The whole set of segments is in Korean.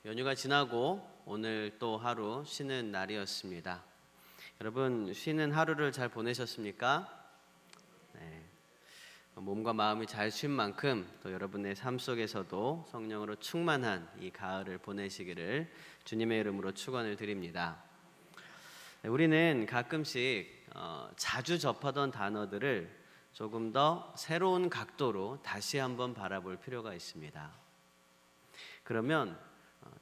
연휴가 지나고 오늘 또 하루 쉬는 날이었습니다. 여러분, 쉬는 하루를 잘 보내셨습니까? 네. 몸과 마음이 잘 쉰 만큼 또 여러분의 삶 속에서도 성령으로 충만한 이 가을을 보내시기를 주님의 이름으로 축원을 드립니다. 네, 우리는 가끔씩 자주 접하던 단어들을 조금 더 새로운 각도로 다시 한번 바라볼 필요가 있습니다. 그러면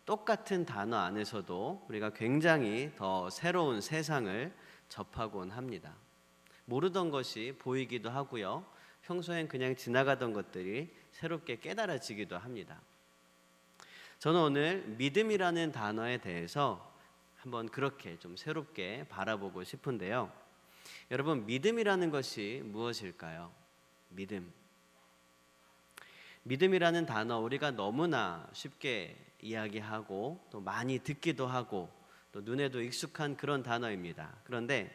똑같은 단어 안에서도 우리가 굉장히 더 새로운 세상을 접하곤 합니다. 모르던 것이 보이기도 하고요. 평소엔 그냥 지나가던 것들이 새롭게 깨달아지기도 합니다. 저는 오늘 믿음이라는 단어에 대해서 한번 그렇게 좀 새롭게 바라보고 싶은데요. 여러분, 믿음이라는 것이 무엇일까요? 믿음이라는 단어, 우리가 너무나 쉽게 이야기하고 또 많이 듣기도 하고 또 눈에도 익숙한 그런 단어입니다. 그런데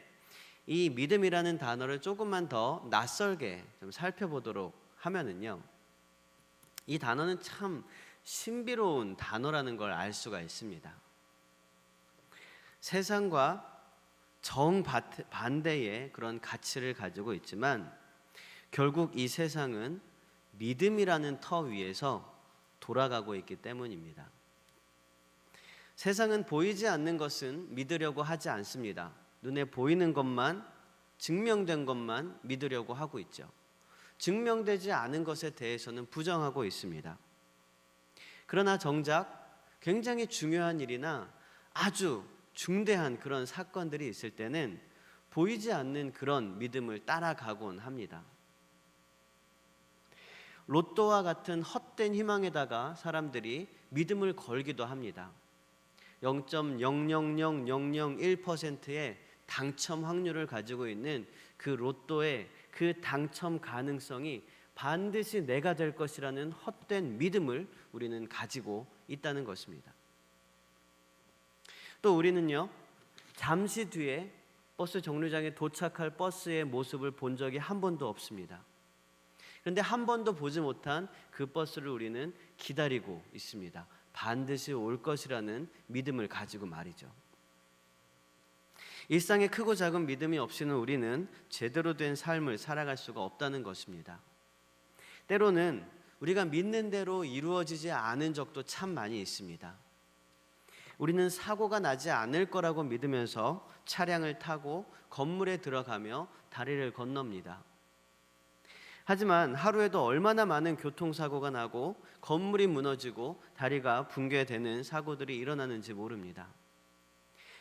이 믿음이라는 단어를 조금만 더 낯설게 좀 살펴보도록 하면은요, 이 단어는 참 신비로운 단어라는 걸 알 수가 있습니다. 세상과 정반대의 그런 가치를 가지고 있지만 결국 이 세상은 믿음이라는 터 위에서 돌아가고 있기 때문입니다. 세상은 보이지 않는 것은 믿으려고 하지 않습니다. 눈에 보이는 것만, 증명된 것만 믿으려고 하고 있죠. 증명되지 않은 것에 대해서는 부정하고 있습니다. 그러나 정작 굉장히 중요한 일이나 아주 중대한 그런 사건들이 있을 때는 보이지 않는 그런 믿음을 따라가곤 합니다. 로또와 같은 헛된 희망에다가 사람들이 믿음을 걸기도 합니다. 0.000001%의 당첨 확률을 가지고 있는 그 로또의 그 당첨 가능성이 반드시 내가 될 것이라는 헛된 믿음을 우리는 가지고 있다는 것입니다. 또 우리는요, 잠시 뒤에 버스 정류장에 도착할 버스의 모습을 본 적이 한 번도 없습니다. 그런데 한 번도 보지 못한 그 버스를 우리는 기다리고 있습니다. 반드시 올 것이라는 믿음을 가지고 말이죠. 일상에 크고 작은 믿음이 없이는 우리는 제대로 된 삶을 살아갈 수가 없다는 것입니다. 때로는 우리가 믿는 대로 이루어지지 않은 적도 참 많이 있습니다. 우리는 사고가 나지 않을 거라고 믿으면서 차량을 타고 건물에 들어가며 다리를 건넙니다. 하지만 하루에도 얼마나 많은 교통사고가 나고 건물이 무너지고 다리가 붕괴되는 사고들이 일어나는지 모릅니다.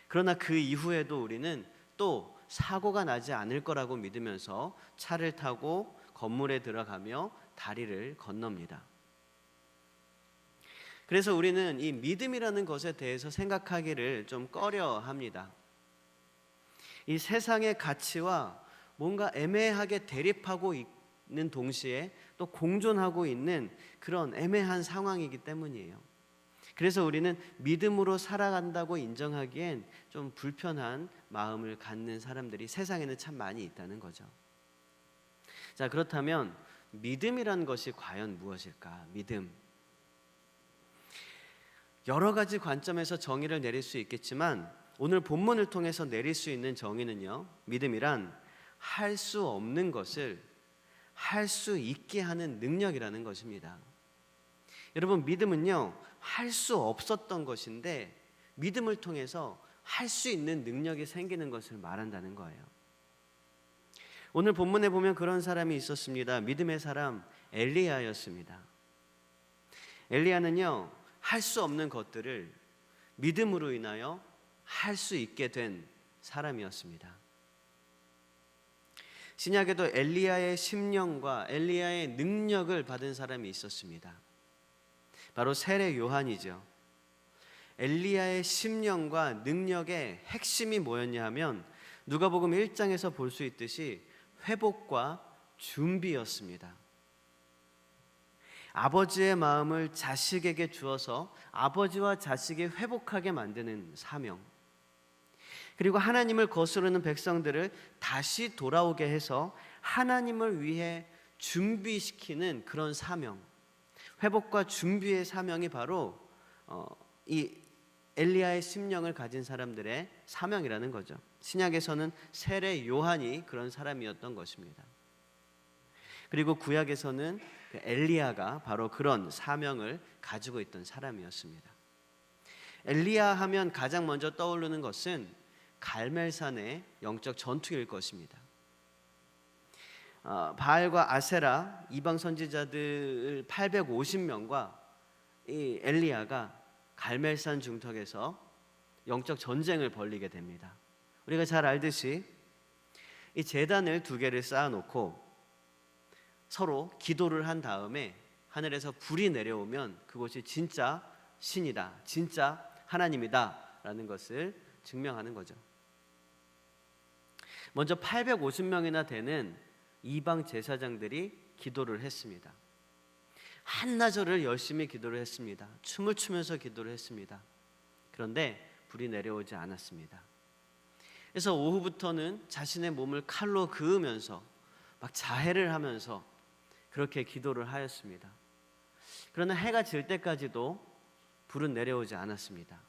그러나 그 이후에도 우리는 또 사고가 나지 않을 거라고 믿으면서 차를 타고 건물에 들어가며 다리를 건넙니다. 그래서 우리는 이 믿음이라는 것에 대해서 생각하기를 좀 꺼려 합니다. 이 세상의 가치와 뭔가 애매하게 대립하고 있는 동시에 또 공존하고 있는 그런 애매한 상황이기 때문이에요. 그래서 우리는 믿음으로 살아간다고 인정하기엔 좀 불편한 마음을 갖는 사람들이 세상에는 참 많이 있다는 거죠. 자, 그렇다면 믿음이란 것이 과연 무엇일까? 믿음. 여러 가지 관점에서 정의를 내릴 수 있겠지만 오늘 본문을 통해서 내릴 수 있는 정의는요, 믿음이란 할 수 없는 것을 할 수 있게 하는 능력이라는 것입니다. 여러분, 믿음은요, 할 수 없었던 것인데 믿음을 통해서 할 수 있는 능력이 생기는 것을 말한다는 거예요. 오늘 본문에 보면 그런 사람이 있었습니다. 믿음의 사람 엘리야였습니다. 엘리야는요, 할 수 없는 것들을 믿음으로 인하여 할 수 있게 된 사람이었습니다. 신약에도 엘리야의 심령과 엘리야의 능력을 받은 사람이 있었습니다. 바로 세례 요한이죠. 엘리야의 심령과 능력의 핵심이 뭐였냐 하면 누가복음 1장에서 볼 수 있듯이 회복과 준비였습니다. 아버지의 마음을 자식에게 주어서 아버지와 자식이 회복하게 만드는 사명, 그리고 하나님을 거스르는 백성들을 다시 돌아오게 해서 하나님을 위해 준비시키는 그런 사명, 회복과 준비의 사명이 바로 이 엘리야의 심령을 가진 사람들의 사명이라는 거죠. 신약에서는 세례 요한이 그런 사람이었던 것입니다. 그리고 구약에서는 엘리야가 바로 그런 사명을 가지고 있던 사람이었습니다. 엘리야 하면 가장 먼저 떠오르는 것은 갈멜산의 영적 전투일 것입니다. 바알과 아세라 이방 선지자들 850명과 이 엘리야가 갈멜산 중턱에서 영적 전쟁을 벌이게 됩니다. 우리가 잘 알듯이 이 제단을 두 개를 쌓아놓고 서로 기도를 한 다음에 하늘에서 불이 내려오면 그곳이 진짜 신이다, 진짜 하나님이다 라는 것을 증명하는 거죠. 먼저 850명이나 되는 이방 제사장들이 기도를 했습니다. 한나절을 열심히 기도를 했습니다. 춤을 추면서 기도를 했습니다. 그런데 불이 내려오지 않았습니다. 그래서 오후부터는 자신의 몸을 칼로 그으면서 막 자해를 하면서 그렇게 기도를 하였습니다. 그러나 해가 질 때까지도 불은 내려오지 않았습니다.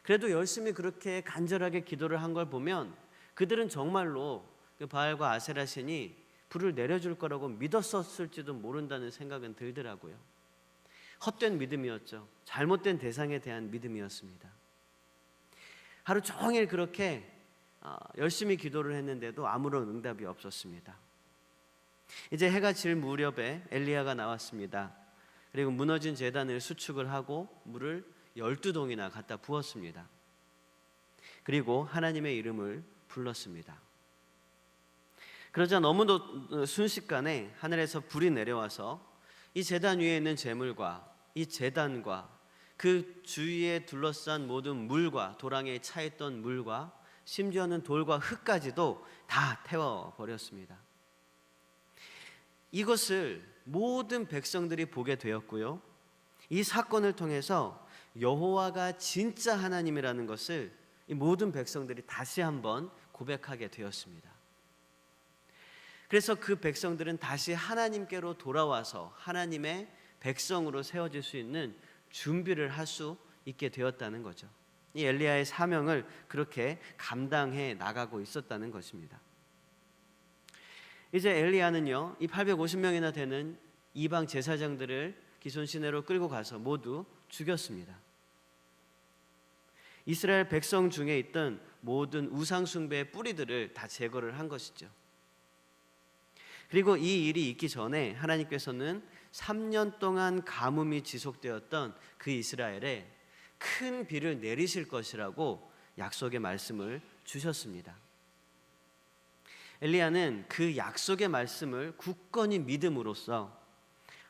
그래도 열심히 그렇게 간절하게 기도를 한 걸 보면 그들은 정말로 그 바알과 아세라 신이 불을 내려줄 거라고 믿었었을지도 모른다는 생각은 들더라고요. 헛된 믿음이었죠. 잘못된 대상에 대한 믿음이었습니다. 하루 종일 그렇게 열심히 기도를 했는데도 아무런 응답이 없었습니다. 이제 해가 질 무렵에 엘리야가 나왔습니다. 그리고 무너진 제단을 수축을 하고 물을 12동이나 갖다 부었습니다. 그리고 하나님의 이름을 불렀습니다. 그러자 너무도 순식간에 하늘에서 불이 내려와서 이 제단 위에 있는 제물과 이 제단과 그 주위에 둘러싼 모든 물과 도랑에 차있던 물과 심지어는 돌과 흙까지도 다 태워버렸습니다. 이것을 모든 백성들이 보게 되었고요. 이 사건을 통해서 여호와가 진짜 하나님이라는 것을 이 모든 백성들이 다시 한번 고백하게 되었습니다. 그래서 그 백성들은 다시 하나님께로 돌아와서 하나님의 백성으로 세워질 수 있는 준비를 할 수 있게 되었다는 거죠. 이 엘리야의 사명을 그렇게 감당해 나가고 있었다는 것입니다. 이제 엘리야는요, 이 850명이나 되는 이방 제사장들을 기손 시내로 끌고 가서 모두 죽였습니다. 이스라엘 백성 중에 있던 모든 우상 숭배의 뿌리들을 다 제거를 한 것이죠. 그리고 이 일이 있기 전에 하나님께서는 3년 동안 가뭄이 지속되었던 그 이스라엘에 큰 비를 내리실 것이라고 약속의 말씀을 주셨습니다. 엘리야는 그 약속의 말씀을 굳건히 믿음으로써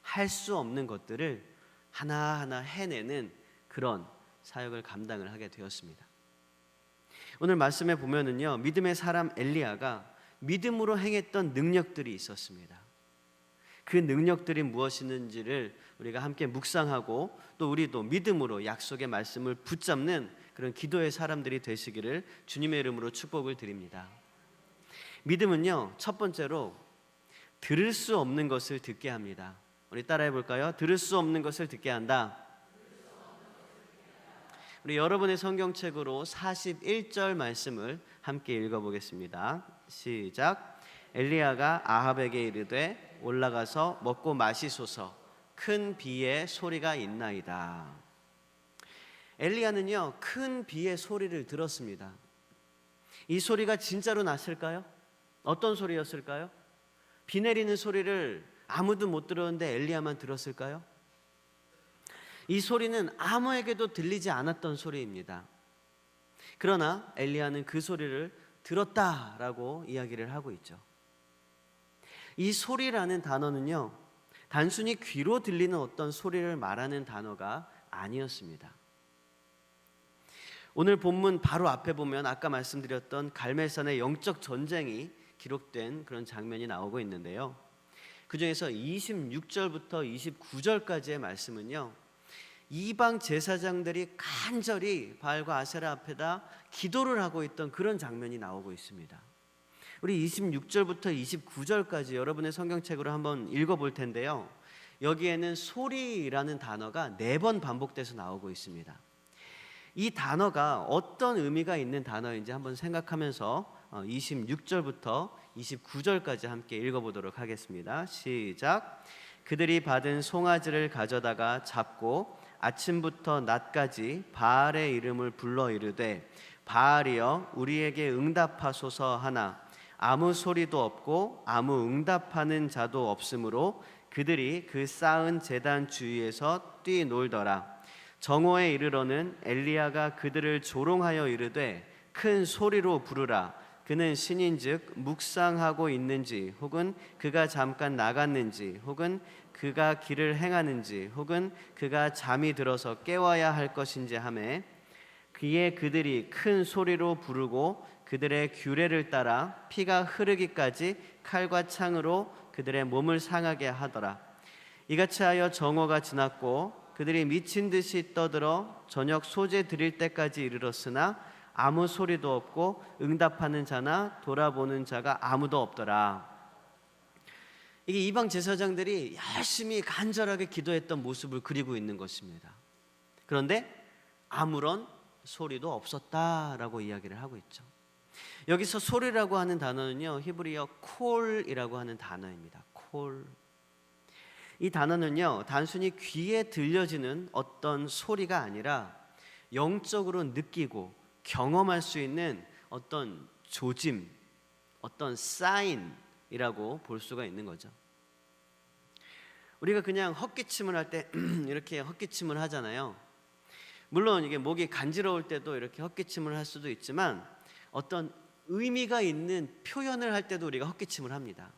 할 수 없는 것들을 하나하나 해내는 그런 사역을 감당을 하게 되었습니다. 오늘 말씀에 보면은요, 믿음의 사람 엘리야가 믿음으로 행했던 능력들이 있었습니다. 그 능력들이 무엇이는지를 우리가 함께 묵상하고 또 우리도 믿음으로 약속의 말씀을 붙잡는 그런 기도의 사람들이 되시기를 주님의 이름으로 축복을 드립니다. 믿음은요, 첫 번째로 들을 수 없는 것을 듣게 합니다. 우리 따라해 볼까요? 들을 수 없는 것을 듣게 한다. 우리 여러분의 성경책으로 41절 말씀을 함께 읽어보겠습니다. 시작. 엘리야가 아합에게 이르되 올라가서 먹고 마시소서, 큰 비의 소리가 있나이다. 엘리야는요, 큰 비의 소리를 들었습니다. 이 소리가 진짜로 났을까요? 어떤 소리였을까요? 비 내리는 소리를 아무도 못 들었는데 엘리야만 들었을까요? 이 소리는 아무에게도 들리지 않았던 소리입니다. 그러나 엘리야는 그 소리를 들었다라고 이야기를 하고 있죠. 이 소리라는 단어는요, 단순히 귀로 들리는 어떤 소리를 말하는 단어가 아니었습니다. 오늘 본문 바로 앞에 보면 아까 말씀드렸던 갈멜산의 영적 전쟁이 기록된 그런 장면이 나오고 있는데요, 그 중에서 26절부터 29절까지의 말씀은요, 이방 제사장들이 간절히 바알과 아세라 앞에다 기도를 하고 있던 그런 장면이 나오고 있습니다. 우리 26절부터 29절까지 여러분의 성경책으로 한번 읽어볼 텐데요, 여기에는 소리라는 단어가 4번 반복돼서 나오고 있습니다. 이 단어가 어떤 의미가 있는 단어인지 한번 생각하면서 26절부터 29절까지 함께 읽어보도록 하겠습니다. 시작. 그들이 받은 송아지를 가져다가 잡고 아침부터 낮까지 바알의 이름을 불러 이르되 바알이여 우리에게 응답하소서 하나 아무 소리도 없고 아무 응답하는 자도 없으므로 그들이 그 쌓은 제단 주위에서 뛰놀더라. 정오에 이르러는 엘리야가 그들을 조롱하여 이르되 큰 소리로 부르라. 그는 신인즉 묵상하고 있는지 혹은 그가 잠깐 나갔는지 혹은 그가 길을 행하는지 혹은 그가 잠이 들어서 깨워야 할 것인지 하매 그의 그들이 큰 소리로 부르고 그들의 규례를 따라 피가 흐르기까지 칼과 창으로 그들의 몸을 상하게 하더라. 이같이 하여 정오가 지났고 그들이 미친 듯이 떠들어 저녁 소재 드릴 때까지 이르렀으나 아무 소리도 없고 응답하는 자나 돌아보는 자가 아무도 없더라. 이게 이방 제사장들이 열심히 간절하게 기도했던 모습을 그리고 있는 것입니다. 그런데 아무런 소리도 없었다라고 이야기를 하고 있죠. 여기서 소리라고 하는 단어는요, 히브리어 콜이라고 하는 단어입니다. 콜. 이 단어는요, 단순히 귀에 들려지는 어떤 소리가 아니라 영적으로 느끼고 경험할 수 있는 어떤 조짐, 어떤 사인이라고 볼 수가 있는 거죠. 우리가 그냥 헛기침을 할 때 이렇게 헛기침을 하잖아요. 물론 이게 목이 간지러울 때도 이렇게 헛기침을 할 수도 있지만 어떤 의미가 있는 표현을 할 때도 우리가 헛기침을 합니다.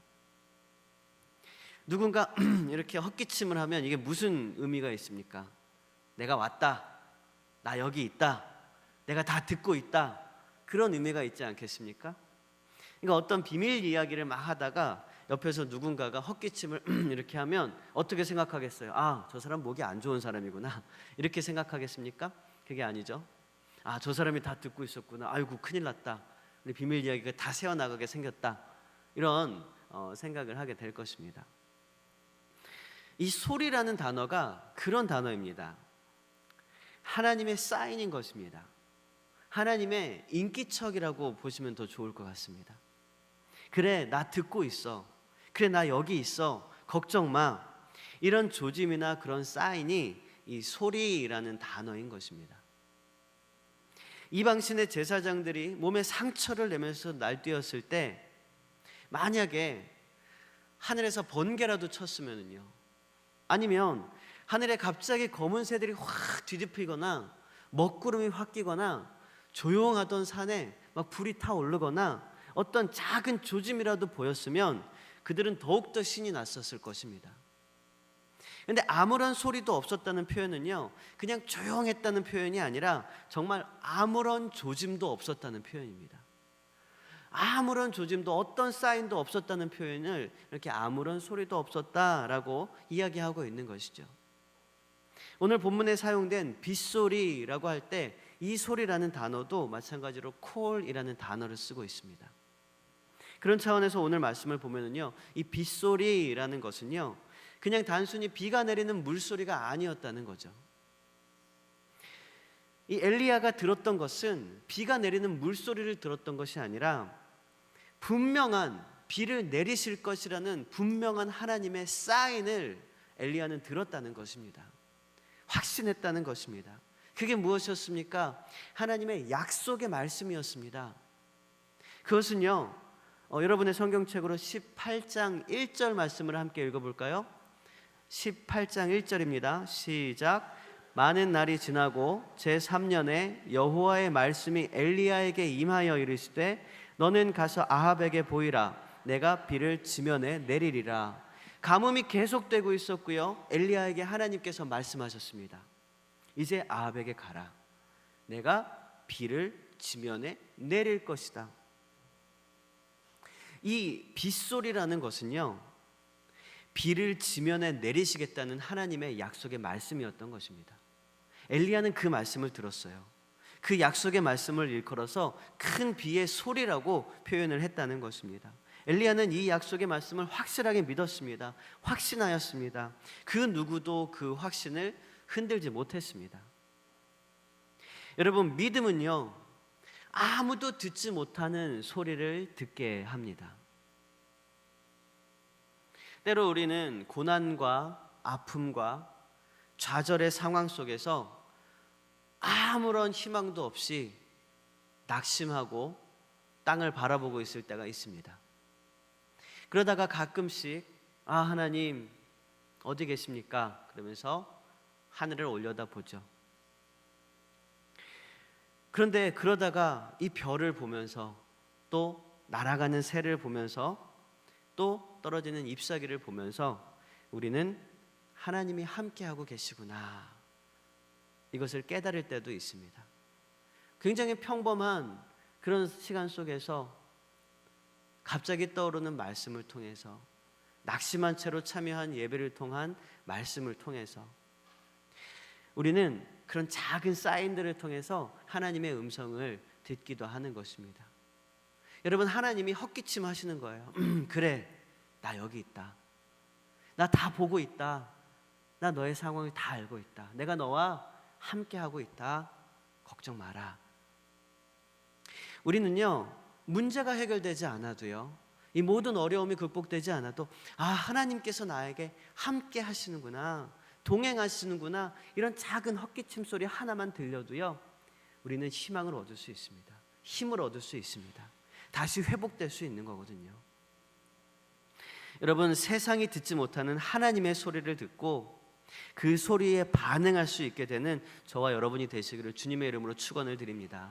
누군가 이렇게 헛기침을 하면 이게 무슨 의미가 있습니까? 내가 왔다, 나 여기 있다, 내가 다 듣고 있다, 그런 의미가 있지 않겠습니까? 그러니까 어떤 비밀 이야기를 막 하다가 옆에서 누군가가 헛기침을 이렇게 하면 어떻게 생각하겠어요? 아, 저 사람 목이 안 좋은 사람이구나, 이렇게 생각하겠습니까? 그게 아니죠. 아, 저 사람이 다 듣고 있었구나, 아이고 큰일 났다, 우리 비밀 이야기가 다 새어나가게 생겼다, 이런 생각을 하게 될 것입니다. 이 소리라는 단어가 그런 단어입니다. 하나님의 사인인 것입니다. 하나님의 인기척이라고 보시면 더 좋을 것 같습니다. 그래, 나 듣고 있어, 그래, 나 여기 있어, 걱정 마, 이런 조짐이나 그런 사인이 이 소리라는 단어인 것입니다. 이방신의 제사장들이 몸에 상처를 내면서 날뛰었을 때 만약에 하늘에서 번개라도 쳤으면요, 아니면 하늘에 갑자기 검은 새들이 확 뒤집히거나 먹구름이 확 끼거나 조용하던 산에 막 불이 타오르거나 어떤 작은 조짐이라도 보였으면 그들은 더욱더 신이 났었을 것입니다. 그런데 아무런 소리도 없었다는 표현은요, 그냥 조용했다는 표현이 아니라 정말 아무런 조짐도 없었다는 표현입니다. 아무런 조짐도, 어떤 사인도 없었다는 표현을 이렇게 아무런 소리도 없었다라고 이야기하고 있는 것이죠. 오늘 본문에 사용된 빗소리라고 할 때 이 소리라는 단어도 마찬가지로 콜이라는 단어를 쓰고 있습니다. 그런 차원에서 오늘 말씀을 보면은요, 이 빗소리라는 것은요, 그냥 단순히 비가 내리는 물소리가 아니었다는 거죠. 이 엘리야가 들었던 것은 비가 내리는 물소리를 들었던 것이 아니라 분명한 비를 내리실 것이라는 분명한 하나님의 사인을 엘리야는 들었다는 것입니다. 확신했다는 것입니다. 그게 무엇이었습니까? 하나님의 약속의 말씀이었습니다. 그것은요, 여러분의 성경책으로 18장 1절 말씀을 함께 읽어볼까요? 18장 1절입니다. 시작. 많은 날이 지나고 제3년에 여호와의 말씀이 엘리야에게 임하여 이르시되 너는 가서 아합에게 보이라. 내가 비를 지면에 내리리라. 가뭄이 계속되고 있었고요, 엘리야에게 하나님께서 말씀하셨습니다. 이제 아합에게 가라. 내가 비를 지면에 내릴 것이다. 이 빗소리라는 것은요, 비를 지면에 내리시겠다는 하나님의 약속의 말씀이었던 것입니다. 엘리야는 그 말씀을 들었어요. 그 약속의 말씀을 일컬어서 큰 비의 소리라고 표현을 했다는 것입니다. 엘리야는 이 약속의 말씀을 확실하게 믿었습니다. 확신하였습니다. 그 누구도 그 확신을 흔들지 못했습니다. 여러분, 믿음은요, 아무도 듣지 못하는 소리를 듣게 합니다. 때로 우리는 고난과 아픔과 좌절의 상황 속에서 아무런 희망도 없이 낙심하고 땅을 바라보고 있을 때가 있습니다. 그러다가 가끔씩 하나님 어디 계십니까? 그러면서 하늘을 올려다보죠. 그런데 그러다가 이 별을 보면서 또 날아가는 새를 보면서 또 떨어지는 잎사귀를 보면서 우리는 하나님이 함께하고 계시구나, 이것을 깨달을 때도 있습니다. 굉장히 평범한 그런 시간 속에서 갑자기 떠오르는 말씀을 통해서, 낙심한 채로 참여한 예배를 통한 말씀을 통해서 우리는 그런 작은 사인들을 통해서 하나님의 음성을 듣기도 하는 것입니다. 여러분, 하나님이 헛기침 하시는 거예요. 그래, 나 여기 있다. 나 다 보고 있다. 나 너의 상황을 다 알고 있다. 내가 너와 함께하고 있다. 걱정 마라. 우리는요, 문제가 해결되지 않아도요, 이 모든 어려움이 극복되지 않아도 하나님께서 나에게 함께 하시는구나, 동행하시는구나, 이런 작은 헛기침 소리 하나만 들려도요, 우리는 희망을 얻을 수 있습니다. 힘을 얻을 수 있습니다. 다시 회복될 수 있는 거거든요. 여러분, 세상이 듣지 못하는 하나님의 소리를 듣고 그 소리에 반응할 수 있게 되는 저와 여러분이 되시기를 주님의 이름으로 축원을 드립니다.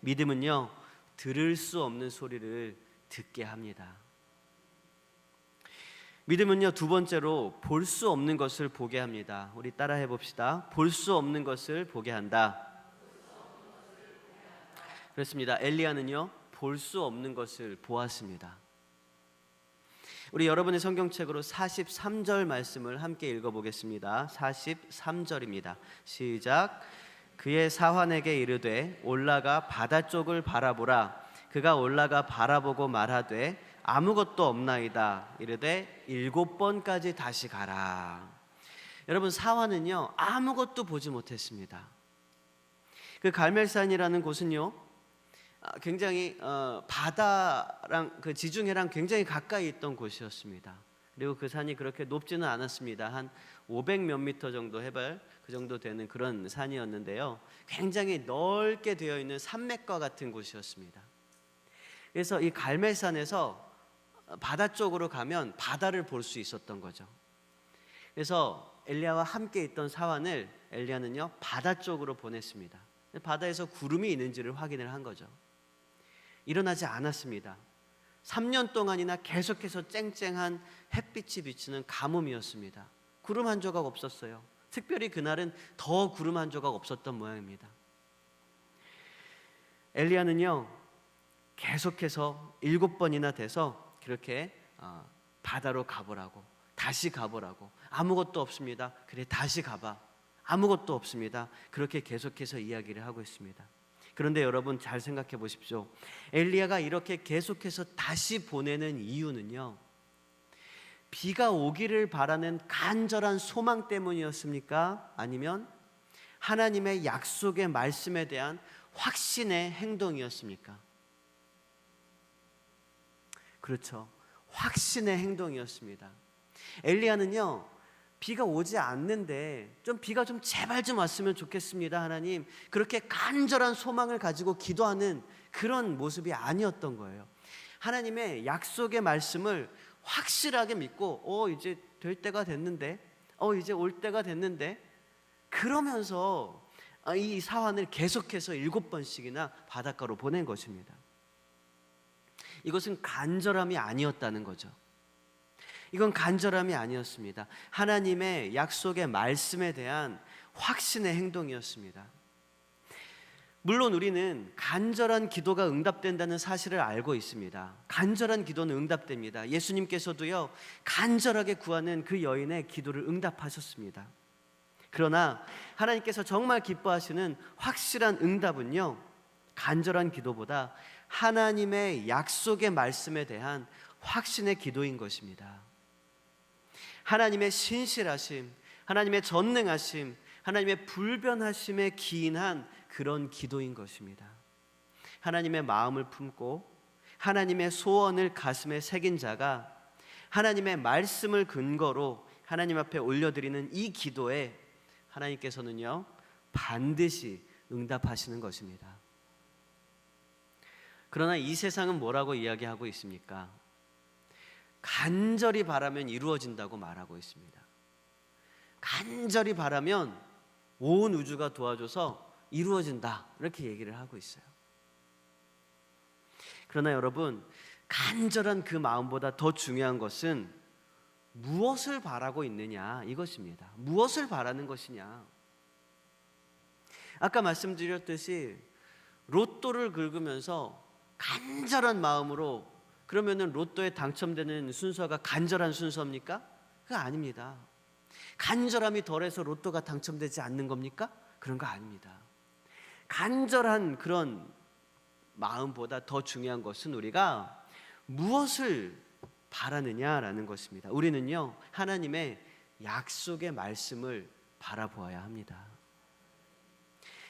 믿음은요, 들을 수 없는 소리를 듣게 합니다. 믿음은요, 두 번째로 볼 수 없는 것을 보게 합니다. 우리 따라해 봅시다. 볼 수 없는 것을 보게 한다. 그렇습니다. 엘리야는요, 볼 수 없는 것을 보았습니다. 우리 여러분의 성경책으로 43절 말씀을 함께 읽어보겠습니다. 43절입니다. 시작. 그의 사환에게 이르되 올라가 바다 쪽을 바라보라. 그가 올라가 바라보고 말하되 아무것도 없나이다. 이르되 7번까지 다시 가라. 여러분, 사환은요, 아무것도 보지 못했습니다. 그 갈멜산이라는 곳은요, 굉장히 바다랑 그 지중해랑 굉장히 가까이 있던 곳이었습니다. 그리고 그 산이 그렇게 높지는 않았습니다. 한 500 몇 미터 정도 해발, 그 정도 되는 그런 산이었는데요, 굉장히 넓게 되어 있는 산맥과 같은 곳이었습니다. 그래서 이 갈멜산에서 바다 쪽으로 가면 바다를 볼 수 있었던 거죠. 그래서 엘리야와 함께 있던 사환을 엘리야는요, 바다 쪽으로 보냈습니다. 바다에서 구름이 있는지를 확인을 한 거죠. 일어나지 않았습니다. 3년 동안이나 계속해서 쨍쨍한 햇빛이 비치는 가뭄이었습니다. 구름 한 조각 없었어요. 특별히 그날은 더 구름 한 조각 없었던 모양입니다. 엘리야는요, 계속해서 7번이나 돼서 그렇게 바다로 가보라고, 다시 가보라고, 아무것도 없습니다. 그래, 다시 가봐. 아무것도 없습니다. 그렇게 계속해서 이야기를 하고 있습니다. 그런데 여러분, 잘 생각해 보십시오. 엘리야가 이렇게 계속해서 다시 보내는 이유는요, 비가 오기를 바라는 간절한 소망 때문이었습니까? 아니면 하나님의 약속의 말씀에 대한 확신의 행동이었습니까? 그렇죠. 확신의 행동이었습니다. 엘리야는요, 비가 오지 않는데 비가 좀 제발 좀 왔으면 좋겠습니다, 하나님, 그렇게 간절한 소망을 가지고 기도하는 그런 모습이 아니었던 거예요. 하나님의 약속의 말씀을 확실하게 믿고 이제 될 때가 됐는데, 이제 올 때가 됐는데, 그러면서 이 사환을 계속해서 7번씩이나 바닷가로 보낸 것입니다. 이것은 간절함이 아니었다는 거죠. 이건 간절함이 아니었습니다. 하나님의 약속의 말씀에 대한 확신의 행동이었습니다. 물론 우리는 간절한 기도가 응답된다는 사실을 알고 있습니다. 간절한 기도는 응답됩니다. 예수님께서도요, 간절하게 구하는 그 여인의 기도를 응답하셨습니다. 그러나 하나님께서 정말 기뻐하시는 확실한 응답은요, 간절한 기도보다 하나님의 약속의 말씀에 대한 확신의 기도인 것입니다. 하나님의 신실하심, 하나님의 전능하심, 하나님의 불변하심에 기인한 그런 기도인 것입니다. 하나님의 마음을 품고 하나님의 소원을 가슴에 새긴 자가 하나님의 말씀을 근거로 하나님 앞에 올려드리는 이 기도에 하나님께서는요, 반드시 응답하시는 것입니다. 그러나 이 세상은 뭐라고 이야기하고 있습니까? 간절히 바라면 이루어진다고 말하고 있습니다. 간절히 바라면 온 우주가 도와줘서 이루어진다, 이렇게 얘기를 하고 있어요. 그러나 여러분, 간절한 그 마음보다 더 중요한 것은 무엇을 바라고 있느냐, 이것입니다. 무엇을 바라는 것이냐. 아까 말씀드렸듯이 로또를 긁으면서 간절한 마음으로, 그러면은 로또에 당첨되는 순서가 간절한 순서입니까? 그거 아닙니다. 간절함이 덜해서 로또가 당첨되지 않는 겁니까? 그런 거 아닙니다. 간절한 그런 마음보다 더 중요한 것은 우리가 무엇을 바라느냐라는 것입니다. 우리는요, 하나님의 약속의 말씀을 바라보아야 합니다.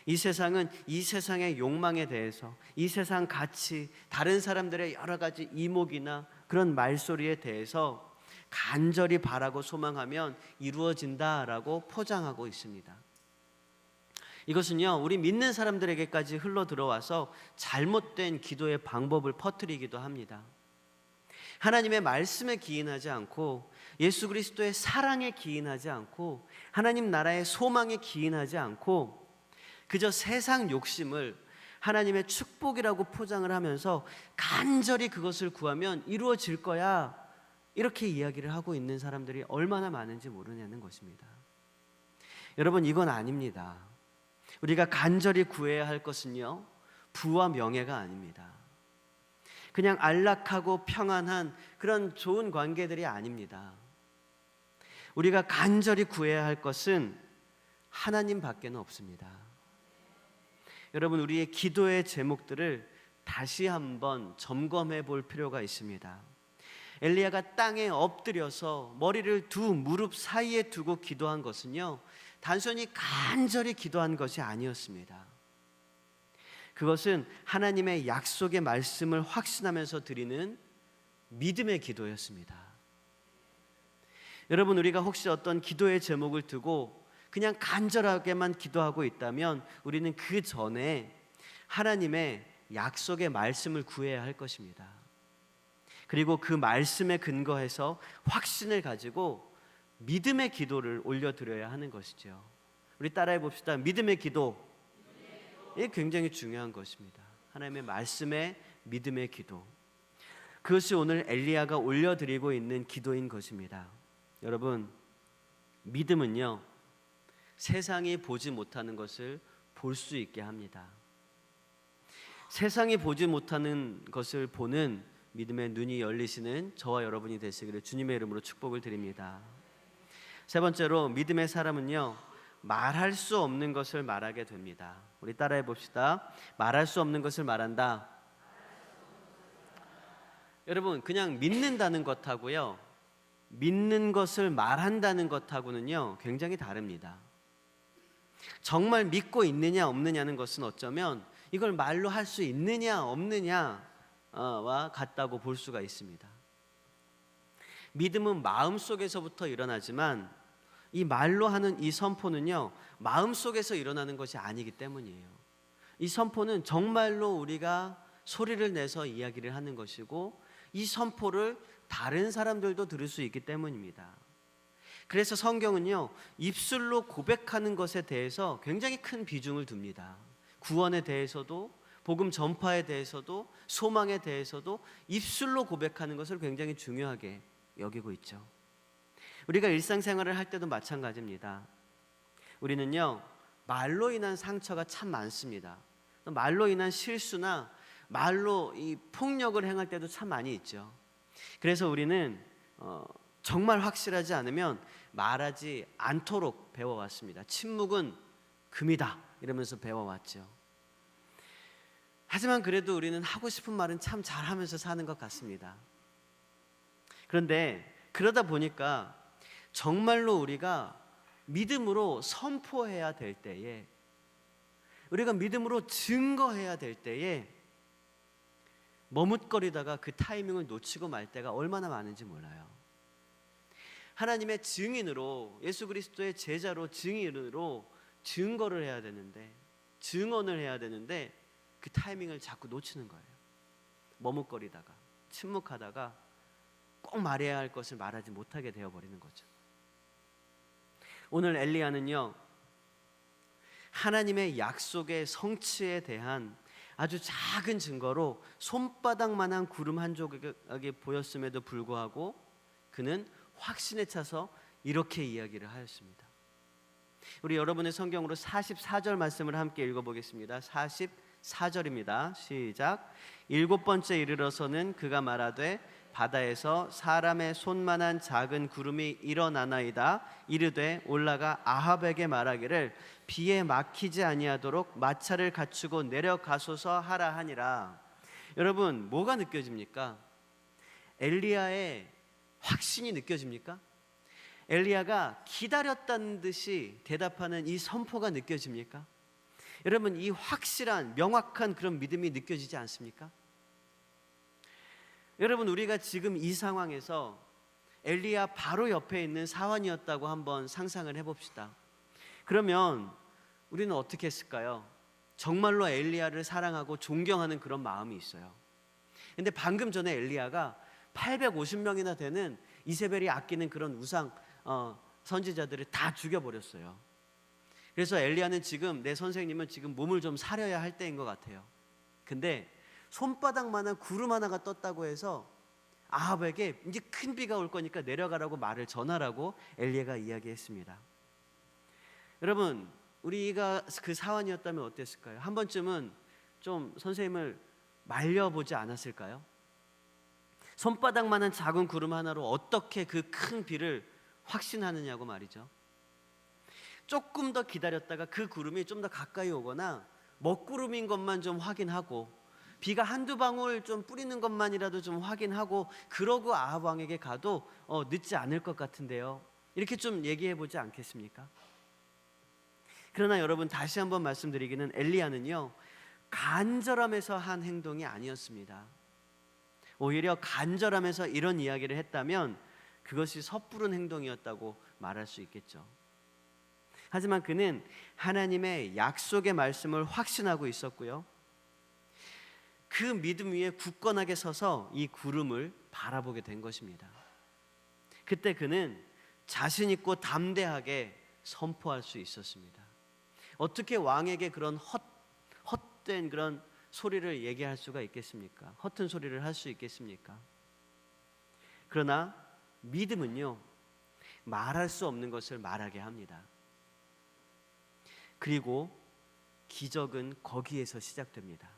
이 세상은 이 세상의 욕망에 대해서, 이 세상 가치, 다른 사람들의 여러 가지 이목이나 그런 말소리에 대해서 간절히 바라고 소망하면 이루어진다라고 포장하고 있습니다. 이것은요, 우리 믿는 사람들에게까지 흘러 들어와서 잘못된 기도의 방법을 퍼뜨리기도 합니다. 하나님의 말씀에 기인하지 않고, 예수 그리스도의 사랑에 기인하지 않고, 하나님 나라의 소망에 기인하지 않고, 그저 세상 욕심을 하나님의 축복이라고 포장을 하면서 간절히 그것을 구하면 이루어질 거야, 이렇게 이야기를 하고 있는 사람들이 얼마나 많은지 모르냐는 것입니다. 여러분, 이건 아닙니다. 우리가 간절히 구해야 할 것은요, 부와 명예가 아닙니다. 그냥 안락하고 평안한 그런 좋은 관계들이 아닙니다. 우리가 간절히 구해야 할 것은 하나님밖에는 없습니다. 여러분, 우리의 기도의 제목들을 다시 한번 점검해 볼 필요가 있습니다. 엘리야가 땅에 엎드려서 머리를 두 무릎 사이에 두고 기도한 것은요, 단순히 간절히 기도한 것이 아니었습니다. 그것은 하나님의 약속의 말씀을 확신하면서 드리는 믿음의 기도였습니다. 여러분, 우리가 혹시 어떤 기도의 제목을 두고 그냥 간절하게만 기도하고 있다면 우리는 그 전에 하나님의 약속의 말씀을 구해야 할 것입니다. 그리고 그 말씀에 근거해서 확신을 가지고 믿음의 기도를 올려드려야 하는 것이죠. 우리 따라해 봅시다. 믿음의 기도. 이게 굉장히 중요한 것입니다. 하나님의 말씀에 믿음의 기도. 그것이 오늘 엘리야가 올려드리고 있는 기도인 것입니다. 여러분, 믿음은요, 세상이 보지 못하는 것을 볼 수 있게 합니다. 세상이 보지 못하는 것을 보는 믿음의 눈이 열리시는 저와 여러분이 되시기를 주님의 이름으로 축복을 드립니다. 세 번째로, 믿음의 사람은요, 말할 수 없는 것을 말하게 됩니다. 우리 따라해 봅시다. 말할 수 없는 것을 말한다. 여러분, 그냥 믿는다는 것하고요, 믿는 것을 말한다는 것하고는요, 굉장히 다릅니다. 정말 믿고 있느냐 없느냐는 것은 어쩌면 이걸 말로 할 수 있느냐 없느냐와 같다고 볼 수가 있습니다. 믿음은 마음속에서부터 일어나지만 이 말로 하는 이 선포는요, 마음속에서 일어나는 것이 아니기 때문이에요. 이 선포는 정말로 우리가 소리를 내서 이야기를 하는 것이고, 이 선포를 다른 사람들도 들을 수 있기 때문입니다. 그래서 성경은요, 입술로 고백하는 것에 대해서 굉장히 큰 비중을 둡니다. 구원에 대해서도, 복음 전파에 대해서도, 소망에 대해서도 입술로 고백하는 것을 굉장히 중요하게 여기고 있죠. 우리가 일상생활을 할 때도 마찬가지입니다. 우리는요, 말로 인한 상처가 참 많습니다. 말로 인한 실수나 말로 이 폭력을 행할 때도 참 많이 있죠. 그래서 우리는 정말 확실하지 않으면 말하지 않도록 배워왔습니다. 침묵은 금이다 이러면서 배워왔죠. 하지만 그래도 우리는 하고 싶은 말은 참 잘하면서 사는 것 같습니다. 그런데 그러다 보니까 정말로 우리가 믿음으로 선포해야 될 때에, 우리가 믿음으로 증거해야 될 때에 머뭇거리다가 그 타이밍을 놓치고 말 때가 얼마나 많은지 몰라요. 하나님의 증인으로, 예수 그리스도의 제자로, 증인으로 증거를 해야 되는데, 증언을 해야 되는데 그 타이밍을 자꾸 놓치는 거예요. 머뭇거리다가, 침묵하다가 꼭 말해야 할 것을 말하지 못하게 되어버리는 거죠. 오늘 엘리야는요, 하나님의 약속의 성취에 대한 아주 작은 증거로 손바닥만한 구름 한 조각이 보였음에도 불구하고 그는 확신에 차서 이렇게 이야기를 하였습니다. 우리 여러분의 성경으로 44절 말씀을 함께 읽어보겠습니다. 44절입니다. 시작. 일곱 번째 이르러서는 그가 말하되 바다에서 사람의 손만한 작은 구름이 일어나나이다. 이르되 올라가 아합에게 말하기를 비에 막히지 아니하도록 마차를 갖추고 내려가소서 하라 하니라. 여러분, 뭐가 느껴집니까? 엘리야의 확신이 느껴집니까? 엘리야가 기다렸다는 듯이 대답하는 이 선포가 느껴집니까? 여러분, 이 확실한 명확한 그런 믿음이 느껴지지 않습니까? 여러분, 우리가 지금 이 상황에서 엘리야 바로 옆에 있는 사환이었다고 한번 상상을 해봅시다. 그러면 우리는 어떻게 했을까요? 정말로 엘리야를 사랑하고 존경하는 그런 마음이 있어요. 근데 방금 전에 엘리야가 850명이나 되는 이세벨이 아끼는 그런 우상 선지자들을 다 죽여버렸어요. 그래서 엘리야는 지금, 내 선생님은 지금 몸을 좀 사려야 할 때인 것 같아요. 근데 손바닥만한 구름 하나가 떴다고 해서 아합에게 이제 큰 비가 올 거니까 내려가라고 말을 전하라고 엘리야가 이야기했습니다. 여러분, 우리가 그 사환이었다면 어땠을까요? 한 번쯤은 좀 선생님을 말려보지 않았을까요? 손바닥만한 작은 구름 하나로 어떻게 그 큰 비를 확신하느냐고 말이죠. 조금 더 기다렸다가 그 구름이 좀 더 가까이 오거나 먹구름인 것만 좀 확인하고 비가 한두 방울 좀 뿌리는 것만이라도 좀 확인하고 그러고 아합 왕에게 가도 늦지 않을 것 같은데요. 이렇게 좀 얘기해 보지 않겠습니까? 그러나 여러분, 다시 한번 말씀드리기는 엘리야는요, 간절함에서 한 행동이 아니었습니다. 오히려 간절함에서 이런 이야기를 했다면 그것이 섣부른 행동이었다고 말할 수 있겠죠. 하지만 그는 하나님의 약속의 말씀을 확신하고 있었고요, 그 믿음 위에 굳건하게 서서 이 구름을 바라보게 된 것입니다. 그때 그는 자신 있고 담대하게 선포할 수 있었습니다. 어떻게 왕에게 그런 헛된 그런 소리를 얘기할 수가 있겠습니까? 허튼 소리를 할 수 있겠습니까? 그러나 믿음은요, 말할 수 없는 것을 말하게 합니다. 그리고 기적은 거기에서 시작됩니다.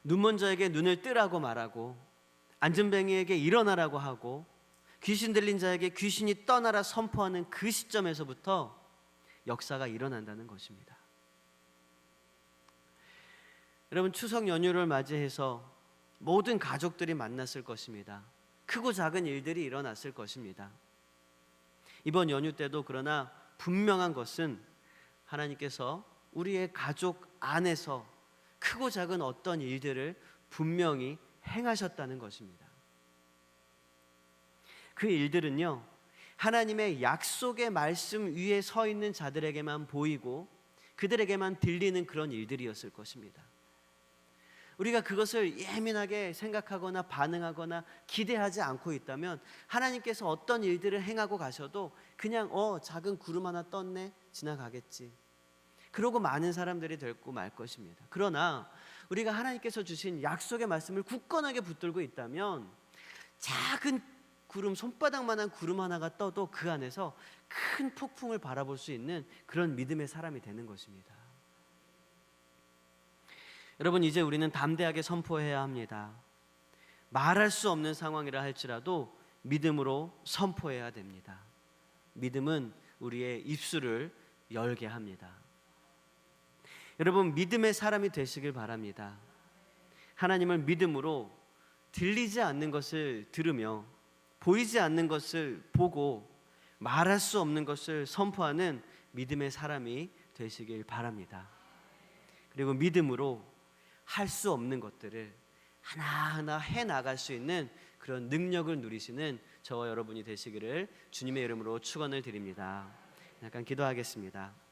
눈먼 자에게 눈을 뜨라고 말하고, 안전뱅이에게 일어나라고 하고, 귀신 들린 자에게 귀신이 떠나라 선포하는 그 시점에서부터 역사가 일어난다는 것입니다. 여러분, 추석 연휴를 맞이해서 모든 가족들이 만났을 것입니다. 크고 작은 일들이 일어났을 것입니다. 이번 연휴 때도 그러나 분명한 것은 하나님께서 우리의 가족 안에서 크고 작은 어떤 일들을 분명히 행하셨다는 것입니다. 그 일들은요, 하나님의 약속의 말씀 위에 서 있는 자들에게만 보이고 그들에게만 들리는 그런 일들이었을 것입니다. 우리가 그것을 예민하게 생각하거나 반응하거나 기대하지 않고 있다면 하나님께서 어떤 일들을 행하고 가셔도 그냥 작은 구름 하나 떴네, 지나가겠지, 그러고 많은 사람들이 되고 말 것입니다. 그러나 우리가 하나님께서 주신 약속의 말씀을 굳건하게 붙들고 있다면 작은 구름, 손바닥만한 구름 하나가 떠도 그 안에서 큰 폭풍을 바라볼 수 있는 그런 믿음의 사람이 되는 것입니다. 여러분, 이제 우리는 담대하게 선포해야 합니다. 말할 수 없는 상황이라 할지라도 믿음으로 선포해야 됩니다. 믿음은 우리의 입술을 열게 합니다. 여러분, 믿음의 사람이 되시길 바랍니다. 하나님을 믿음으로 들리지 않는 것을 들으며 보이지 않는 것을 보고 말할 수 없는 것을 선포하는 믿음의 사람이 되시길 바랍니다. 그리고 믿음으로 할 수 없는 것들을 하나하나 해나갈 수 있는 그런 능력을 누리시는 저와 여러분이 되시기를 주님의 이름으로 축원을 드립니다. 잠깐 기도하겠습니다.